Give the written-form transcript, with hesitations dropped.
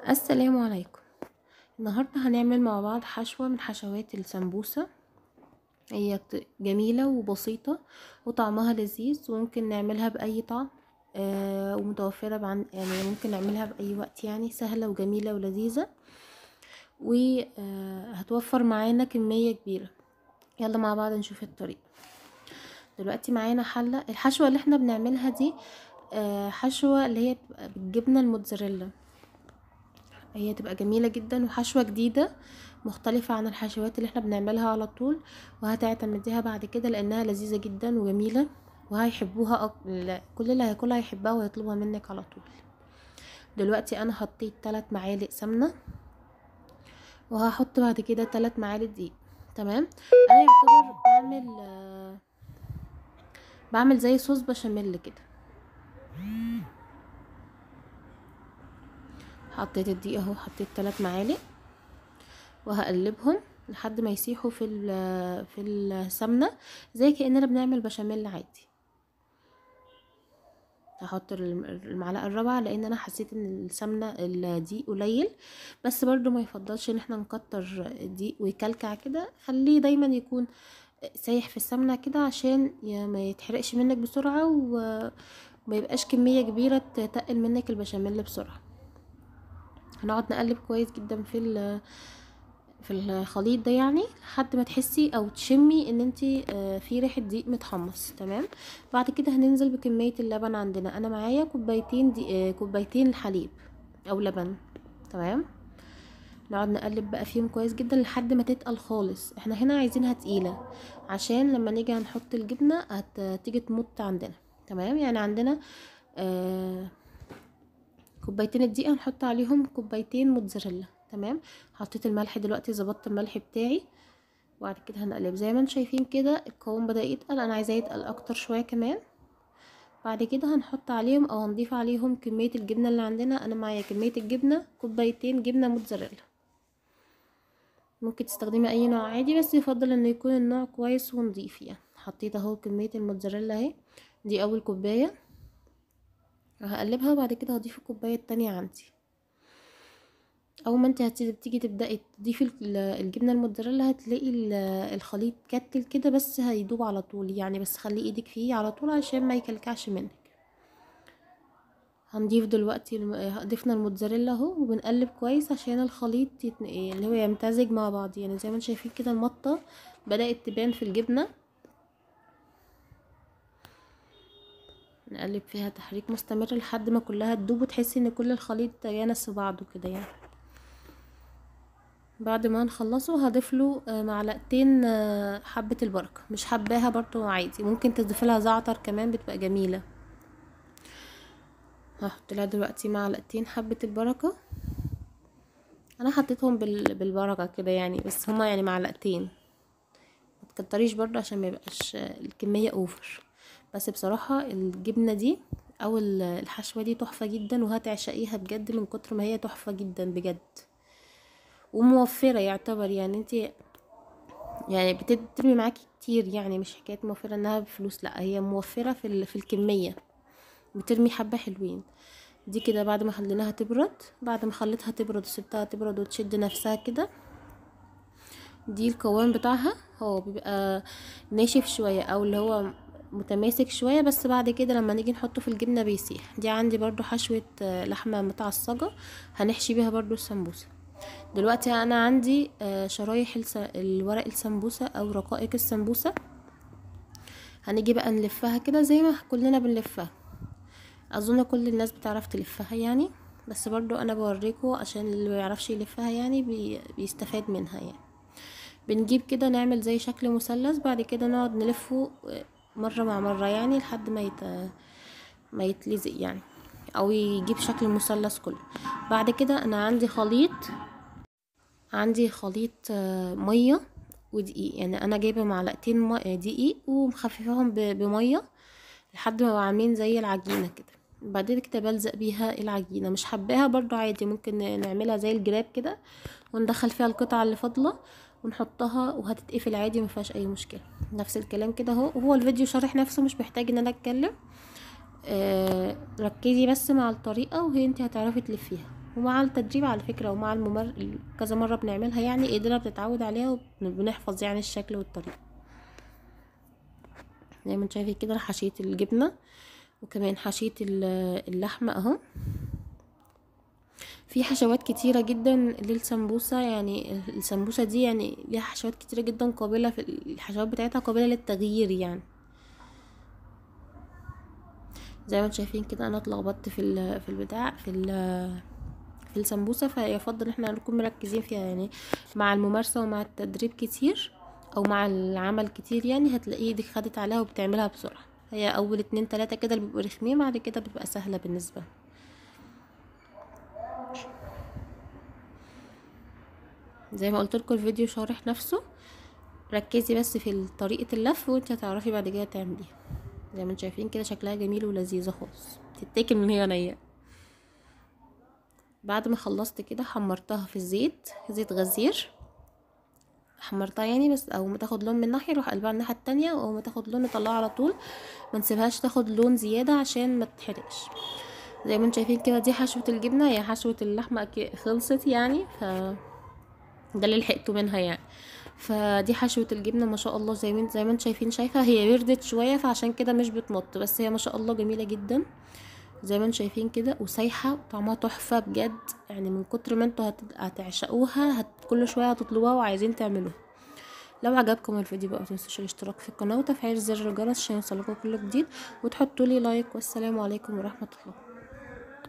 السلام عليكم. النهاردة هنعمل مع بعض حشوة من حشوات السمبوسة. هي جميلة وبسيطة وطعمها لذيذ، وممكن نعملها بأي طعم ومتوفرة يعني ممكن نعملها بأي وقت، يعني سهلة وجميلة ولذيذة، وهتوفر معانا كمية كبيرة. يلا مع بعض نشوف الطريقة. دلوقتي معانا حلة. الحشوة اللي احنا بنعملها دي حشوة اللي هي بالجبنة الموتزاريلا. هي تبقى جميلة جدا وحشوة جديدة مختلفة عن الحشوات اللي احنا بنعملها على طول، وهتعتمديها بعد كده لانها لذيذة جدا وجميلة، وهيحبوها كل اللي هياكلها هيحبها ويطلبها منك على طول. دلوقتي انا حطيت 3 معالق سمنة، وهحط بعد كده 3 معالق دقيق. تمام. انا يعتبر بعمل زي صوص بشاميل كده. حطيت الدقيق اهو، حطيت 3 معالق وهقلبهم لحد ما يسيحوا في السمنه، زي كأننا بنعمل بشاميل عادي. هحط المعلقه الرابعه لان انا حسيت ان السمنه الدقيق قليل، بس برضو ما يفضلش ان احنا نكتر الدقيق ويكلكع كده. خليه دايما يكون سايح في السمنه كده عشان ما يتحرقش منك بسرعه، وما يبقاش كميه كبيره تتقل منك البشاميل بسرعه. هنقعد نقلب كويس جدا في الخليط ده، يعني لحد ما تحسي او تشمي ان انتي في ريحه دقيق متحمص. تمام. بعد كده هننزل بكميه اللبن. عندنا انا معايا كوبايتين كوبايتين الحليب او لبن. تمام. نقعد نقلب بقى فيهم كويس جدا لحد ما تتقل خالص. احنا هنا عايزينها تقيله عشان لما نيجي هنحط الجبنه هتيجي تمط عندنا. تمام. يعني عندنا كوبايتين الدقيق هنحط عليهم كوبايتين موتزاريلا. تمام. حطيت الملح دلوقتي، ظبطت الملح بتاعي، وبعد كده هنقلب زي ما انتم شايفين كده. القوام بدأ يتقل، انا عايزاه يتقل اكتر شويه كمان. بعد كده هنحط عليهم او هنضيف عليهم كميه الجبنه اللي عندنا. انا معايا كميه الجبنه كوبايتين جبنه موتزاريلا. ممكن تستخدمي اي نوع عادي، بس يفضل انه يكون النوع كويس ونضيف. يعني حطيت اهو كميه الموتزاريلا اهي، دي اول كوبايه. هقلبها وبعد كده هضيف الكوبايه التانية عندي. اول ما انت تيجي تبداي تضيفي الجبنه الموتزاريلا هتلاقي الخليط كتل كده، بس هيدوب على طول يعني، بس خلي ايدك فيه على طول عشان ما يكلكعش منك. هنضيف دلوقتي ضفنا الموتزاريلا اهو، وبنقلب كويس عشان الخليط اللي هو يمتزج مع بعض. يعني زي ما انتم شايفين كده المطه بدات تبان في الجبنه. نقلب فيها تحريك مستمر لحد ما كلها تدوب وتحسي ان كل الخليط تجانس في بعضه كده يعني. بعد ما نخلصه هضيفله معلقتين حبة البركة. مش حباها برضو عادي، ممكن تضيف لها زعتر كمان بتبقى جميلة. هحط لها دلوقتي معلقتين حبة البركة. انا حطيتهم بالبركة كده يعني، بس هما يعني معلقتين، ما تكتريش برضو عشان ما يبقاش الكمية اوفر. بس بصراحة الجبنة دي او الحشوة دي تحفة جدا، وهتعشقيها بجد من كتر ما هي تحفة جدا بجد، وموفرة يعتبر. يعني انت يعني بترمي معاكي كتير، يعني مش حكاية موفرة انها بفلوس، لا هي موفرة في الكمية، بترمي حبة حلوين. دي كده بعد ما خليناها تبرد، بعد ما خليتها تبرد وسبتها تبرد وتشد نفسها كده، دي القوام بتاعها. هو بيبقى ناشف شوية او اللي هو متماسك شوية، بس بعد كده لما نيجي نحطه في الجبنة بيسيح. دي عندي برضو حشوة لحمة متعصجة هنحشي بيها برضو السمبوسة. دلوقتي انا عندي شرايح الورق السمبوسة او رقائق السمبوسة. هنيجي بقى نلفها كده زي ما كلنا بنلفها. اظن كل الناس بتعرف تلفها يعني، بس برضو انا بوريكم عشان اللي بيعرفش يلفها يعني بيستفاد منها يعني. بنجيب كده نعمل زي شكل مثلث، بعد كده نقعد نلفه مرة مع مرة يعني لحد ما يتلزق يعني، او يجيب شكل مثلث كله. بعد كده انا عندي خليط ميه ودقيق. يعني انا جايبه معلقتين دقيق ومخففاهم بميه لحد ما بقوا عاملين زي العجينه كده. بعدين كده بلزق بيها العجينه. مش حباها برضو عادي، ممكن نعملها زي الجراب كده وندخل فيها القطعه اللي فاضله ونحطها وهتتقفل عادي، ما فيهاش اي مشكله. نفس الكلام كده اهو، وهو الفيديو شارح نفسه مش محتاج ان انا اتكلم. ركزي بس مع الطريقه وهي انت هتعرفي تلفيها. ومع التدريب على فكرة ومع كذا مرة بنعملها يعني ايدينا بتتعود عليها وبنحفظ يعني الشكل والطريقة. زي ما انت شايفين كده انا حشيت الجبنة وكمان حشيت اللحمة اهو. في حشوات كتيرة جدا للسمبوسة، يعني السمبوسة دي يعني ليها حشوات كتيرة جدا قابلة، في الحشوات بتاعتها قابلة للتغيير يعني. زي ما انتم شايفين كده انا اتلخبطت في البتاع في السمبوسة، فيفضل احنا نكون مركزين فيها يعني مع الممارسة ومع التدريب كتير او مع العمل كتير، يعني هتلاقيه ايدك خدت عليها وبتعملها بسرعة. هي اول 2 3 كده اللي بيبقوا رخمين، بعد كده بتبقى سهلة بالنسبة. زي ما قلت لكم الفيديو شارح نفسه، ركزي بس في طريقة اللف وانت هتعرفي بعد كده تعمليها. زي ما انتم شايفين كده شكلها جميل ولذيذة خالص، تتاكل من هي نية. بعد ما خلصت كده حمرتها في زيت غزير، حمرتها يعني بس، او ما تاخد لون من ناحيه اروح قلبها الناحيه التانية، او ما تاخد لون نطلعها على طول، ما نسيبهاش تاخد لون زياده عشان ما تتحرقش. زي ما انتم شايفين كده دي حشوه الجبنه، هي حشوه اللحمه خلصت يعني، ده اللي لحقته منها يعني. فدي حشوه الجبنه ما شاء الله، زي ما انتم شايفه هي بردت شويه فعشان كده مش بتمط، بس هي ما شاء الله جميله جدا زي ما انتم شايفين كده، وسايحه طعمها تحفه بجد يعني. من كتر ما انتوا هتعشقوها كل شويه هتطلبوها وعايزين تعملوها. لو عجبكم الفيديو بقى متنسوش الاشتراك في القناه وتفعيل زر الجرس عشان يوصلكوا كل جديد، وتحطوا لي لايك. والسلام عليكم ورحمه الله.